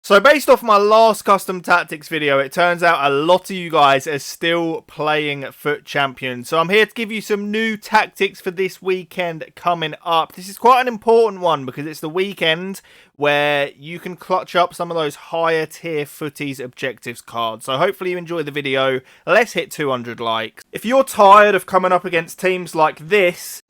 So based off my last custom tactics video, it turns out a lot of you guys are still playing Foot Champion. So I'm here to give you some new tactics for this weekend coming up. This is quite an important one because it's the weekend where you can clutch up some of those higher tier footies objectives cards. So hopefully you enjoy the video. Let's hit 200 likes. If you're tired of coming up against teams like this,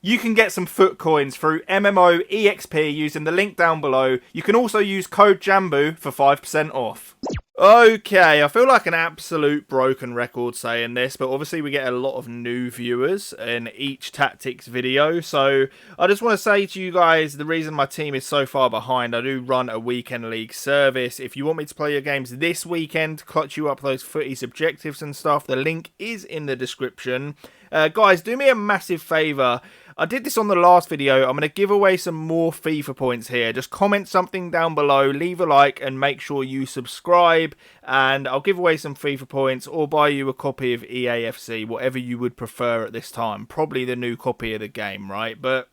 you can get some foot coins through MMO EXP using the link down below. You can also use code JambooUK for 5% off. Okay, I feel like an absolute broken record saying this, but obviously we get a lot of new viewers in each tactics video. So I just want to say to you guys, the reason my team is so far behind, I do run a weekend league service. If you want me to play your games this weekend, clutch you up those footies objectives and stuff, the link is in the description. Guys, do me a massive favour. I did this on the last video. I'm going to give away some more FIFA points here. Just comment something down below, leave a like, and make sure you subscribe. And I'll give away some FIFA points or buy you a copy of EAFC, whatever you would prefer at this time. Probably the new copy of the game, right? But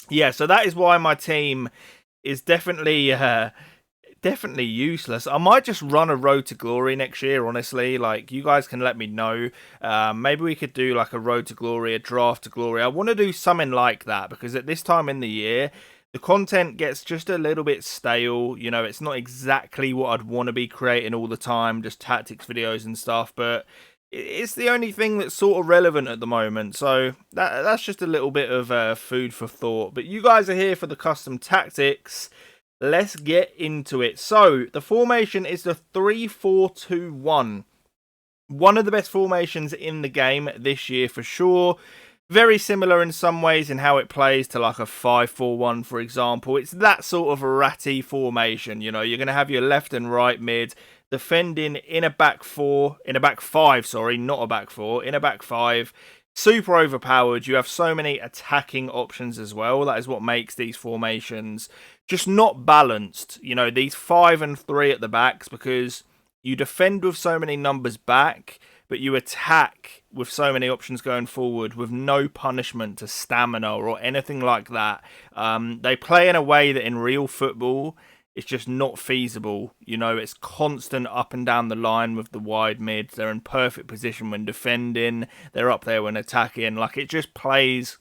yeah, so that is why my team is definitely useless. I might just run a Road to Glory next year, honestly. Like, you guys can let me know. Maybe we could do like a Road to Glory, a Draft to Glory. I want to do something like that because at this time in the year, the content gets just a little bit stale. You know, it's not exactly what I'd want to be creating all the time, just tactics videos and stuff, but it's the only thing that's sort of relevant at the moment. So that's just a little bit of food for thought. But you guys are here for the custom tactics. Let's get into it. So, the formation is the 3-4-2-1. One of the best formations in the game this year for sure. Very similar in some ways in how it plays to like a 5-4-1, for example. It's that sort of ratty formation. You know, you're going to have your left and right mid defending in a back five, sorry, not a back four, in a back five. Super overpowered. You have so many attacking options as well. That is what makes these formations just not balanced. You know, these 5 and 3 at the backs, because you defend with so many numbers back, but you attack with so many options going forward with no punishment to stamina or anything like that. They play in a way that in real football, it's just not feasible. You know, it's constant up and down the line with the wide mids. They're in perfect position when defending. They're up there when attacking. Like, it just plays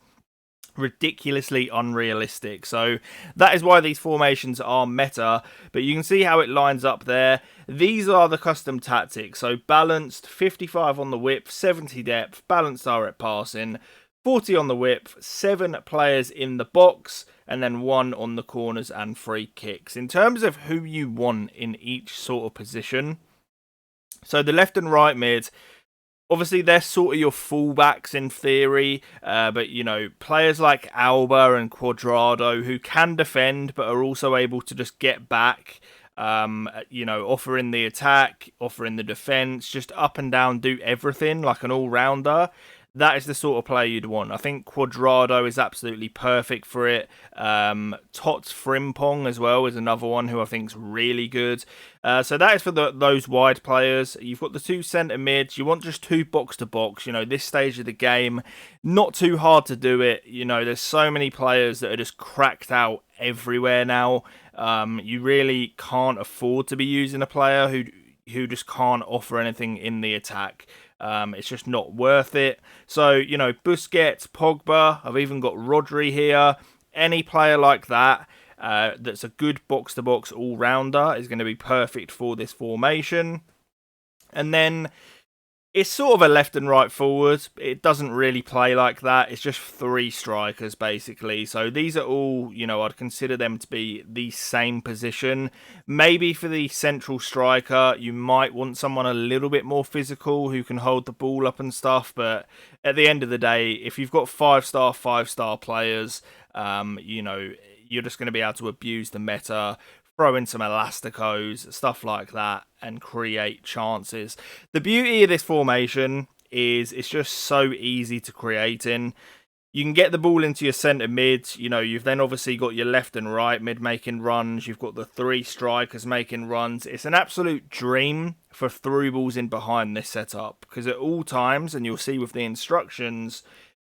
ridiculously unrealistic. So that is why these formations are meta. But you can see how it lines up there. These are the custom tactics. So balanced, 55 on the width, 70 depth, balanced direct passing, 40 on the width, 7 players in the box, and then 1 on the corners and free kicks. In terms of who you want in each sort of position, so the left and right mid, obviously they're sort of your fullbacks in theory, but you know, players like Alba and Quadrado who can defend but are also able to just get back, you know, offering the attack, offering the defense, just up and down, do everything like an all-rounder. That is the sort of player you'd want. I think Quadrado is absolutely perfect for it. Tots Frimpong as well is another one who I think is really good. So that is for those wide players. You've got the 2 centre mids. You want just 2 box-to-box. You know, this stage of the game, not too hard to do it. You know, there's so many players that are just cracked out everywhere now. You really can't afford to be using a player who just can't offer anything in the attack. It's just not worth it. So, you know, Busquets, Pogba, I've even got Rodri here. Any player like that, that's a good box-to-box all-rounder is going to be perfect for this formation. And then it's sort of a left and right forward. It doesn't really play like that. It's just 3 strikers, basically. So these are all, you know, I'd consider them to be the same position. Maybe for the central striker, you might want someone a little bit more physical who can hold the ball up and stuff. But at the end of the day, if you've got 5-star players, you know, you're just going to be able to abuse the meta, throw in some elasticos, stuff like that, and create chances. The beauty of this formation is it's just so easy to create in. You can get the ball into your centre mid. You know, you've then obviously got your left and right mid making runs. You've got the 3 strikers making runs. It's an absolute dream for through balls in behind this setup, because at all times, and you'll see with the instructions,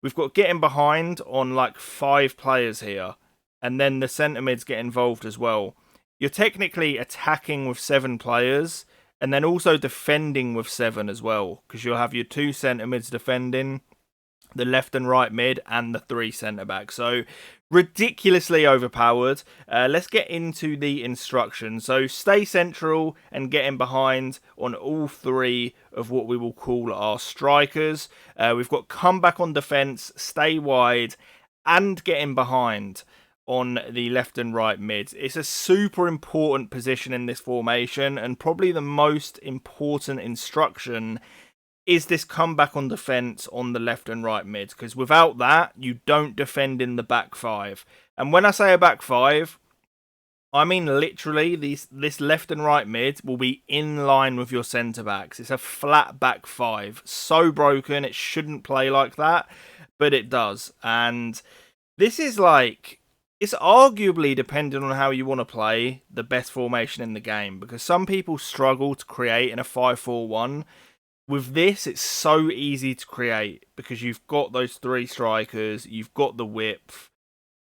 we've got getting behind on like 5 players here. and then the centre mids get involved as well, you're technically attacking with 7 players and then also defending with 7 as well, because you'll have your 2 centre mids defending, the left and right mid, and the 3 centre backs. So ridiculously overpowered. Let's get into the instructions. So stay central and get in behind on all 3 of what we will call our strikers. We've got come back on defence, stay wide, and get in behind on the left and right mids. It's a super important position in this formation, and probably the most important instruction is this comeback on defence on the left and right mid, because without that, you don't defend in the back 5. And when I say a back 5, I mean literally this left and right mid will be in line with your centre backs. It's a flat back 5. So broken, it shouldn't play like that, but it does. And this is like, it's arguably, depending on how you want to play, the best formation in the game, because some people struggle to create in a 5-4-1. With this, it's so easy to create because you've got those 3 strikers, you've got the width,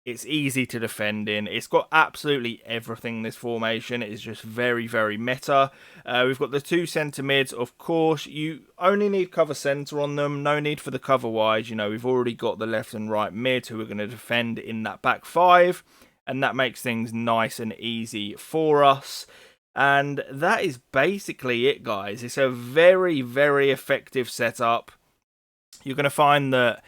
it's easy to defend in. It's got absolutely everything, this formation. It is just very, very meta. We've got the 2 centre mids. Of course, you only need cover centre on them. No need for the cover wide. You know, we've already got the left and right mid who are going to defend in that back 5. And that makes things nice and easy for us. And that is basically it, guys. It's a very, very effective setup. You're going to find that,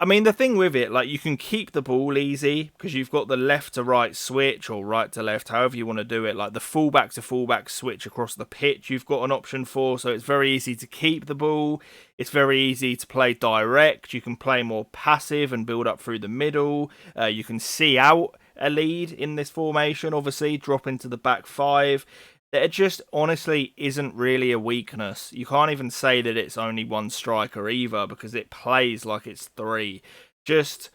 I mean, the thing with it, like, you can keep the ball easy because you've got the left to right switch, or right to left, however you want to do it. Like the fullback to fullback switch across the pitch, you've got an option for. So it's very easy to keep the ball. It's very easy to play direct. You can play more passive and build up through the middle. You can see out a lead in this formation, obviously, drop into the back 5. It just honestly isn't really a weakness. You can't even say that it's only 1 striker either, because it plays like it's 3. Just,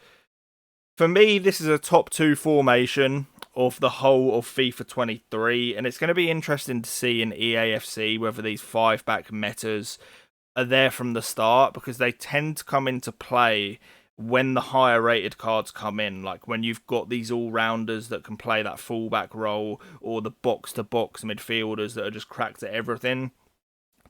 for me, this is a top 2 formation of the whole of FIFA 23, and it's going to be interesting to see in EAFC whether these 5-back metas are there from the start, because they tend to come into play when the higher rated cards come in, like when you've got these all-rounders that can play that fullback role, or the box-to-box midfielders that are just cracked at everything.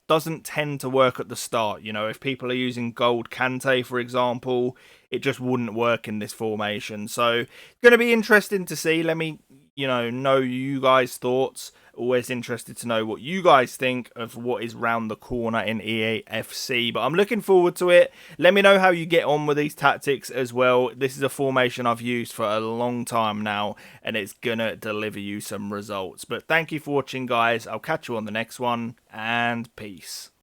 Doesn't tend to work at the start. You know, if people are using gold Kante, for example, it just wouldn't work in this formation. So it's going to be interesting to see. Let me, know you guys' thoughts. Always interested to know what you guys think of what is round the corner in EAFC. But I'm looking forward to it. Let me know how you get on with these tactics as well. This is a formation I've used for a long time now, and it's going to deliver you some results. But thank you for watching, guys. I'll catch you on the next one, and peace.